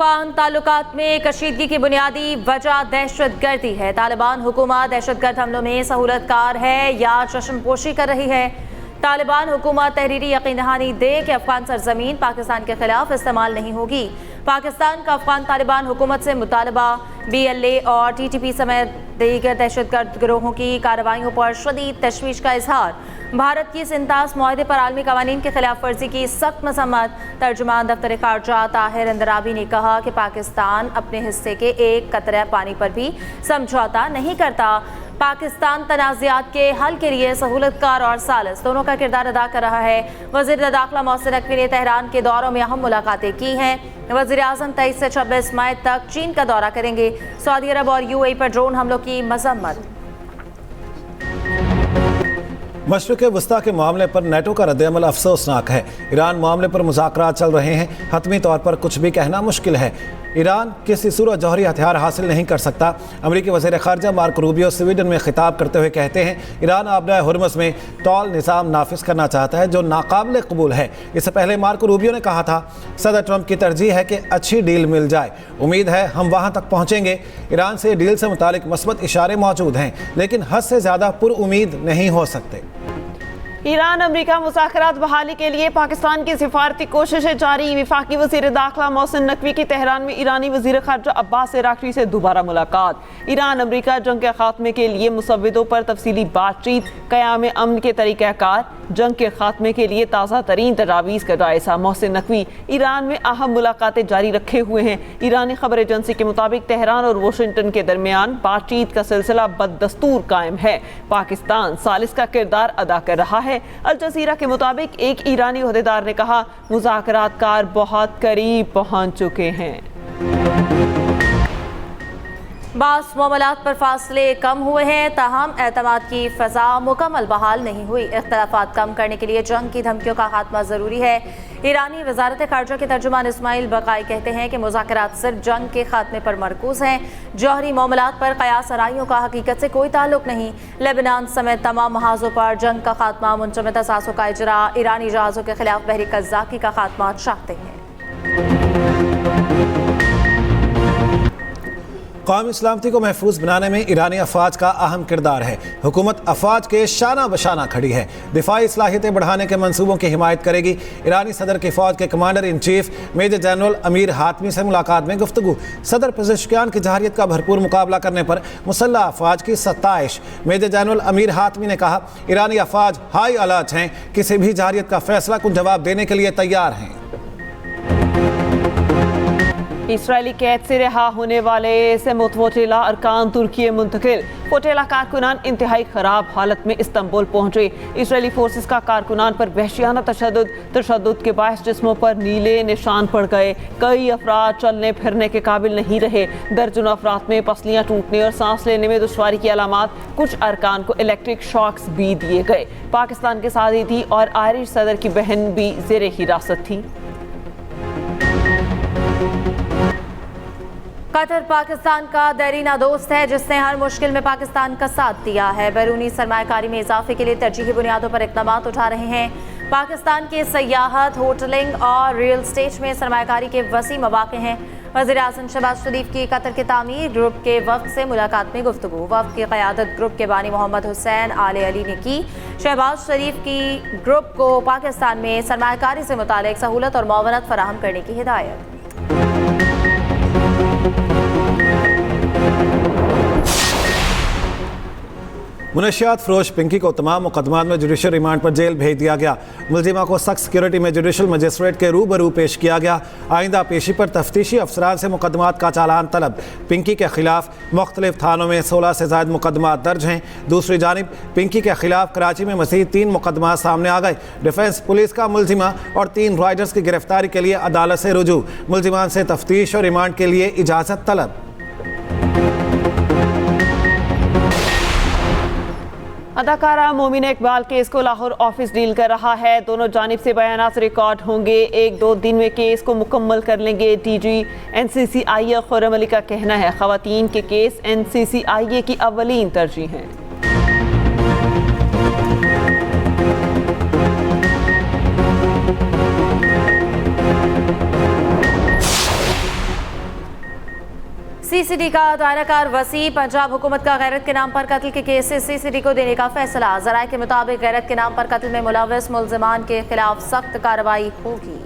अफगान ताल्लुकात में कशीदगी की बुनियादी वजह दहशतगर्दी है। तालिबान हुकूमत दहशतगर्द हमलों में सहूलतकार है या चश्मपोशी कर रही है। तालिबान हुकूमत तहरीरी यकीन दहानी दे कि अफगान सरजमीन पाकिस्तान के खिलाफ इस्तेमाल नहीं होगी। पाकिस्तान का अफगान तालिबान हुकूमत से मुतालबा BLA और TTP समेत दीगर दहशतगर्द गिरोहों की कार्रवाइयों पर शदीद तशवीश का इजहार। भारत की इस इंतास मुआहदे पर आलमी कवानीन की खिलाफ वर्जी की सख्त मजम्मत। तर्जुमान दफ्तर खारजा ताहिर अंदराबी ने कहा कि पाकिस्तान अपने हिस्से के एक कतरा पानी पर भी समझौता नहीं करता। पाकिस्तान तनाज़ात के हल के लिए सहूलतकार और सालिस दोनों का किरदार अदा कर रहा है। वज़ीर दाखिला मोहसिन नकवी ने तेहरान के दौरों में अहम मुलाकातें की हैं। वज़ीर आज़म 23 से 26 मई तक चीन का दौरा करेंगे। सऊदी अरब और UAE पर ड्रोन हमलों की मजम्मत। मशरिक़ वस्ता के मामले पर नेटो का रद्द-ए-अमल अफसोसनाक है। ईरान मामले पर मुज़ाकरात चल रहे हैं, हतमी तौर पर कुछ भी कहना मुश्किल है। ईरान किसी सूरत जौहरी हथियार हासिल नहीं कर सकता। अमरीकी वज़ीर ख़ारजा मार्को रूबियो स्वीडन में खिताब करते हुए कहते हैं, ईरान आबनाए हुर्मुज़ में तौल निज़ाम नाफिज करना चाहता है जो नाकाबिल कबूल है। इससे पहले मार्को रूबियो ने कहा था, सदर ट्रंप की तरजीह है कि अच्छी डील मिल जाए। उम्मीद है हम वहाँ तक पहुँचेंगे। ईरान से डील से मुतालिक मस्बत इशारे मौजूद हैं, लेकिन हद से ज़्यादा पुरउम्मीद नहीं हो सकते। ईरान अमरीका मुज़ाकरात बहाली के लिए पाकिस्तान की सिफारती कोशिशें जारी। वफाकी वज़ीर दाखिला मोहसिन नकवी की तेहरान में ईरानी वज़ीर ख़ारजा अब्बास इराक़ची से दोबारा मुलाकात। ईरान अमरीका जंग के खात्मे के लिए मुसव्विदों पर तफसीली बातचीत, क़याम अमन के तरीक़ाकार, जंग के खात्मे के लिए ताज़ा तरीन तजावीज़ का जायज़ा। मोहसिन नकवी ईरान में अहम मुलाकातें जारी रखे हुए हैं। ईरानी खबर एजेंसी के मुताबिक तेहरान और वाशिंगटन के दरमियान बातचीत का सिलसिला बददस्तूर कायम है। पाकिस्तान सालिस का किरदार अदा कर रहा है। अल जज़ीरा के मुताबिक एक ईरानी ओहदेदार ने कहा, मुज़ाकरातकार बहुत करीब पहुंच चुके हैं। बास मामलात पर फासले कम हुए हैं, ताहम एतमाद की फ़ज़ा मुकम्मल बहाल नहीं हुई। इख्तलाफात कम करने के लिए जंग की धमकियों का खात्मा ज़रूरी है। ईरानी वज़ारत ख़ारजा के तर्जुमान इस्माइल बक़ाई कहते हैं कि मुज़ाकरात सिर्फ जंग के खात्मे पर मरकूज़ हैं। जौहरी मामलात पर क़यास आराइयों का हकीकत से कोई ताल्लुक नहीं। लेबनान समेत तमाम महाज़ों पर जंग का खात्मा, मुंजमद असासों का इजरा, ईरानी जहाज़ों के खिलाफ बहरी कज़्ज़ाकी का खात्मा चाहते हैं। कौमी सलामती को महफूज बनाने में ईरानी अफवाज का अहम किरदार है। हुकूमत अफवाज के शाना बशाना खड़ी है, दिफाई सलाहियतें बढ़ाने के मंसूबों की हिमायत करेगी। ईरानी सदर की फ़ौज के commander in chief major general Amir Hatami से मुलाकात में गुफ्तगू। सदर पेशेशकियान की जहारियत का भरपूर मुकाबला करने पर मुसल्लह अफवाज की सत्ताइश। मेजर जनरल अमीर हातमी ने कहा, ईरानी अफवाज हाई अलर्ट हैं, किसी भी जहारियत का फैसला कुन जवाब देने के लिए तैयार हैं। इसराइली कैद से रिहा होने वाले से मुतवक्किला अरकान तुर्की मुंतकिल। फोटेला कारकुनान इंतहाई ख़राब हालत में इस्तांबुल पहुँचे। इसराइली फोर्सेस का कारकुनान पर वहशियाना तशद्दुद के बायस जिस्मों पर नीले निशान पड़ गए। कई अफराद चलने फिरने के काबिल नहीं रहे। दर्जनों अफराद में पसलियाँ टूटने और सांस लेने में दुश्वारी की अलामात। कुछ अरकान को इलेक्ट्रिक शॉक्स भी दिए गए। पाकिस्तान के साथ ही थी और आयरिश सदर की बहन भी ज़ेरे हिरासत थी। कतर पाकिस्तान का देरीना दोस्त है, जिसने हर मुश्किल में पाकिस्तान का साथ दिया है। बैरूनी सरमायाकारी में इजाफे के लिए तरजीही बुनियादों पर इक़दामात उठा रहे हैं। पाकिस्तान के सयाहत, होटलिंग और रियल एस्टेट में सरमायाकारी के वसी मौक़े हैं। वज़ीर आज़म शहबाज शरीफ की कतर के तामीर ग्रुप के वफ़द से मुलाकात में गुफ्तगू। वफ़द की क़यादत ग्रुप के बानी मोहम्मद हुसैन आले अली ने की। शहबाज शरीफ की ग्रुप को पाकिस्तान में सरमायाकारी से मुतालिक सहूलत और मुआवनत फराहम करने की हिदायत। मुनशियात फरोश पिंकी को तमाम मुकदमात में जुडिशल रिमांड पर जेल भेज दिया गया। मुलजिमा को सख्त सिक्योरिटी में जुडिशल मजिस्ट्रेट के रूबरू पेश किया गया। आइंदा पेशी पर तफ्तीशी अफसरान से मुकदमात का चालान तलब। पिंकी के खिलाफ मुख्तलिफ थानों में 16 से ज़ायद मुकदमात दर्ज हैं। दूसरी जानिब पिंकी के खिलाफ कराची में मज़ीद 3 मुकदमात सामने आ गए। डिफेंस पुलिस का मुलजिमा और 3 राइडर्स की गिरफ्तारी के लिए अदालत से रुजू। मुलजिमान से तफ्तीश और रिमांड के लिए इजाज़त तलब। अदाकारा मोमिना इकबाल केस को लाहौर ऑफिस डील कर रहा है। दोनों जानिब से बयानात रिकॉर्ड होंगे। 1-2 दिन में केस को मुकम्मल कर लेंगे। DG NCCIA खुर्रम अली का कहना है, ख़वातीन के केस NCCIA की अव्वलीन तरजीह हैं। सीसीडी का दायराकार वसी, पंजाब हुकूमत का गैरत के नाम पर कत्ल के केसेस सीसीडी को देने का फैसला। जराये के मुताबिक गैरत के नाम पर कत्ल में मुलव्वस मुल्जिमान के खिलाफ सख्त कार्रवाई होगी।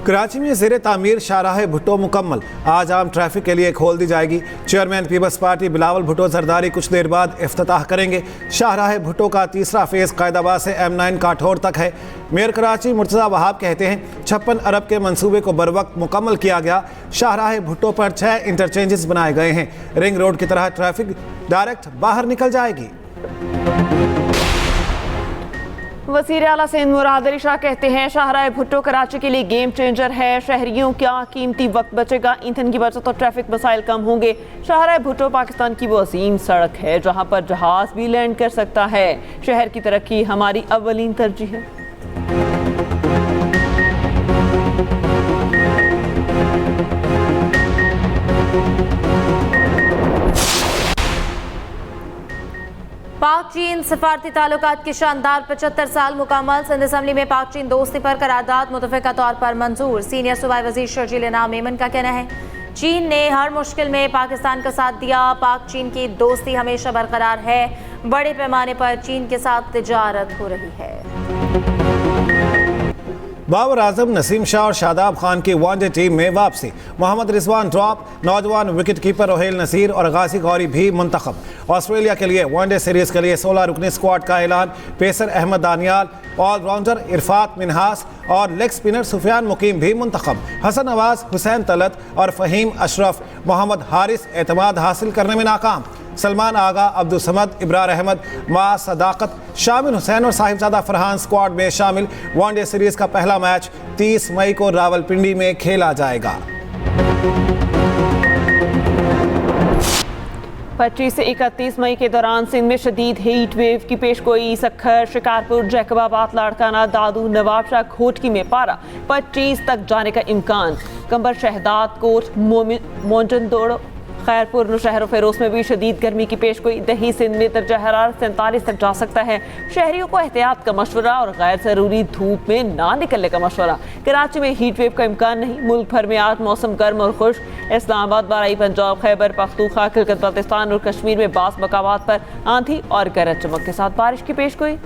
कराची में ज़ेरे तामीर शाहराह भुट्टो मुकम्मल, आज आम ट्रैफिक के लिए खोल दी जाएगी। Chairman People's Party Bilawal Bhutto Zardari कुछ देर बाद इफ्तिताह करेंगे। शाहराह भुट्टो का तीसरा फेज़ कायदाबाद से M9 काठौर तक है। मेयर कराची मुर्तज़ा वहाब कहते हैं 56 अरब के मंसूबे को बरवक्त मुकम्मल किया गया। शाहराह भुट्टो पर 6 इंटरचेंजेस बनाए गए हैं। रिंग रोड की तरह ट्रैफिक डायरेक्ट बाहर निकल जाएगी। वज़ीर आला सिंध मुराद अली शाह कहते हैं शाहराह भुट्टो कराची के लिए गेम चेंजर है। शहरियों का कीमती वक्त बचेगा, ईंधन की बचत और ट्रैफिक मसाइल कम होंगे। शाहराह भुट्टो पाकिस्तान की वो अजीम सड़क है जहां पर जहाज भी लैंड कर सकता है। शहर की तरक्की हमारी अव्वलीन तरजीह है। पाक चीन सफारती ताल्लुकात के शानदार 75 साल मुकम्मल। सिंध असम्बली में पाक चीन दोस्ती पर करारदाद मुतफ़िका तौर पर मंजूर। सीनियर सूबाई वज़ीर शर्जील इनाम मेमन का कहना है चीन ने हर मुश्किल में पाकिस्तान का साथ दिया। पाक चीन की दोस्ती हमेशा बरकरार है। बड़े पैमाने पर चीन के साथ तिजारत हो रही है। बाबर आजम, नसीम शाह और शादाब खान की वनडे टीम में वापसी। मोहम्मद रिजवान ड्रॉप, नौजवान विकेट कीपर रोहेल नसीर और गाजी गौरी भी मुंतखब। ऑस्ट्रेलिया के लिए वनडे सीरीज के लिए 16 रुकनी स्क्वाड का ऐलान। पेसर अहमद दानियाल, ऑलराउंडर इरफात मिनहास और लेग स्पिनर सुफियान मुकीम भी मुंतखब। हसन नवाज, हुसैन तलत और फ़हीम अशरफ, मोहम्मद हारिस एतमाद हासिल करने में नाकाम। सलमान आगा, अब्दुल समद, इब्रार अहमद, मा सदाकत, शामिल हुसैन और साहिबजादा फरहान स्क्वाड में शामिल। वनडे सीरीज का पहला मैच 30 मई को रावलपिंडी में खेला जाएगा। 25 से 31 मई के दौरान सिंध में शदीद हीट वेव की पेशगोई। सखर, शिकारपुर, जैकबाबाद, लाड़काना, दादू, नवाबशाह, घोटकी में पारा 25 तक जाने का इम्कान। कंबर, शहदाद कोट, मोजनदोड़, खैरपुर, नौशहर और फेरोज में भी शदीद गर्मी की पेशगोई। दही सिंध में दर्जा हरारत 47 तक जा सकता है। शहरियों को एहतियात का मशवरा और गैर ज़रूरी धूप में ना निकलने का मशवरा। कराची में हीट वेव का इम्कान नहीं। मुल्क भर में आज मौसम गर्म और खुश्क। इस्लामाबाद, बाराई पंजाब, खैबर पख्तूनख्वा, खिलकत बल्तिस्तान और कश्मीर में बास मकामात पर आंधी और गरज चमक के साथ बारिश की पेशगोई।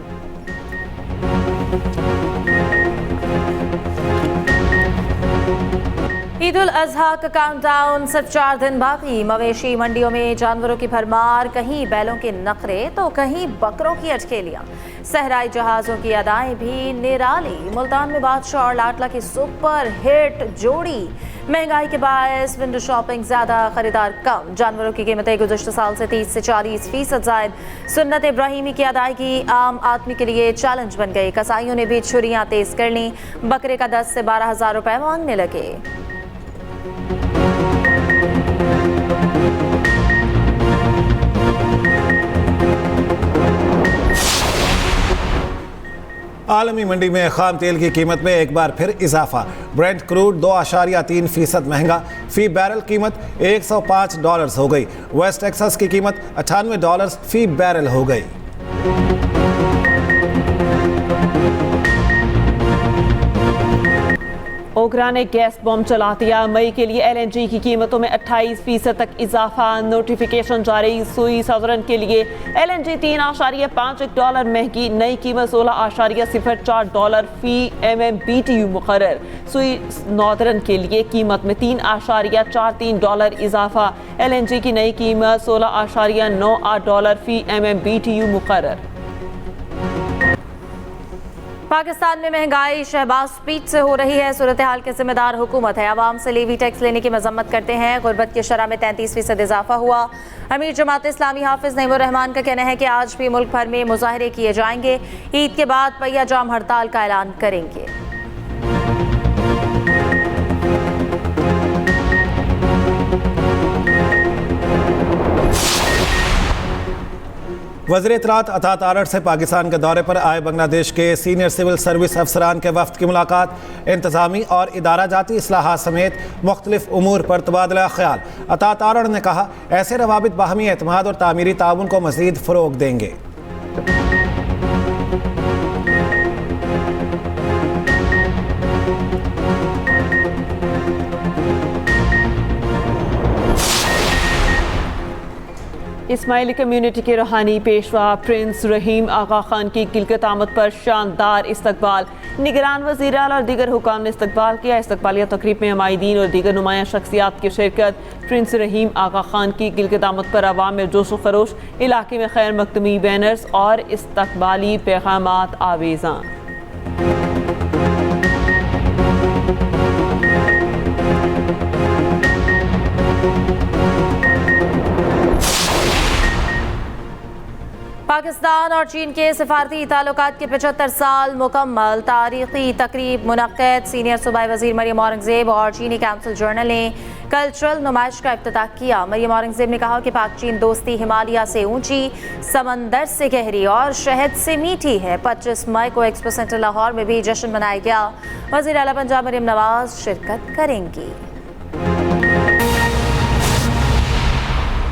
ईद उल अजहा का काउंटडाउन सिर्फ 4 दिन बाकी। मवेशी मंडियों में जानवरों की भरमार, कहीं बैलों के नखरे तो कहीं बकरों की अटकेलियां। सहराई जहाज़ों की अदाएं भी निराली। मुल्तान में बादशाह और लाडला की सुपर हिट जोड़ी। महंगाई के बायस विंडो शॉपिंग ज्यादा, खरीदार कम। जानवरों की कीमतें गुज़श्ता साल से 30 से 40% जायद। सुन्नत इब्राहिमी की अदायगी आम आदमी के लिए चैलेंज बन गई। कसाईयों ने भी छुरियां तेज कर ली। बकरे का 10 से 12 हज़ार रुपए मांगने लगे। आलमी मंडी में खाम तेल की कीमत में एक बार फिर इजाफा। ब्रेंट क्रूड 2.3% महंगा। फी बैरल कीमत $105 हो गई। वेस्ट टेक्सास की कीमत $98 फी बैरल हो गई। ओगरा ने गैस बम चला दिया। मई के लिए LNG की कीमतों में 28% तक इजाफा। नोटिफिकेशन जारी। सुई सदरन के लिए LNG $3.51 महंगी। नई कीमत $16.04 फी MMBTU मुकर्रर। सुई नॉर्दर्न के लिए कीमत में $3.43 इजाफा। LNG की नई कीमत $16.98 फी MMBTU मुकर्रर। पाकिस्तान में महंगाई शहबाज स्पीड से हो रही है। सूरत हाल के जिम्मेदार हुकूमत है। आवाम से लेवी टैक्स लेने की मजम्मत करते हैं। गुर्बत की शरह में 33% इजाफा हुआ। अमीर जमात इस्लामी हाफिज नईमुर रहमान का कहना है कि आज भी मुल्क भर में मुजाहरे किए जाएंगे। ईद के बाद पहिया जाम हड़ताल का ऐलान करेंगे। वज़ीर इत्तलात अता तारड़ से पाकिस्तान के दौरे पर आए बांग्लादेश के सीनियर सिविल सर्विस अफसरान के वफ्द की मुलाकात। इंतजामी और इदारा जाती इस्लाहात समेत मुख्तलिफ उमूर पर तबादला ख्याल। अता तारड़ ने कहा ऐसे रवाबित बाहमी एतमाद और तामीरी ताउन को मज़ीद फ़रोग़ देंगे। इस्माइली कम्युनिटी के रूहानी पेशवा प्रिंस रहीम आगा खान की गिलगित आमद पर शानदार इस्तकबाल। निगरान वज़ीर आला और दीगर हुकाम ने इस्तकबाल किया। इस्तकबालिया तकरीब में हमायदीन और दीगर नुमाया शख्सियात की शिरकत। प्रिंस रहीम आगा खान की गिलगित आमद पर अवाम में जोश व खरोश, इलाके में खैर मकतमी बैनर्स और इस्तकबाली पैगामात आवेज़ां। पाकिस्तान और चीन के सिफारती ताल्लुकात के 75 साल मुकम्मल। तारीखी तकरीब मुनक्कद। सीनियर सूबाई वज़ीर मरियम औरंगज़ेब और चीनी काउंसिल जर्नल ने कल्चरल नुमाइश का इफ्तिताह किया। मरियम औरंगज़ेब ने कहा कि पाक चीन दोस्ती हिमालय से ऊंची, समंदर से गहरी और शहद से मीठी है। 25 मई को एक्सपो सेंटर लाहौर में भी जश्न मनाया गया। वज़ीर आला पंजाब मरियम नवाज शिरकत करेंगी।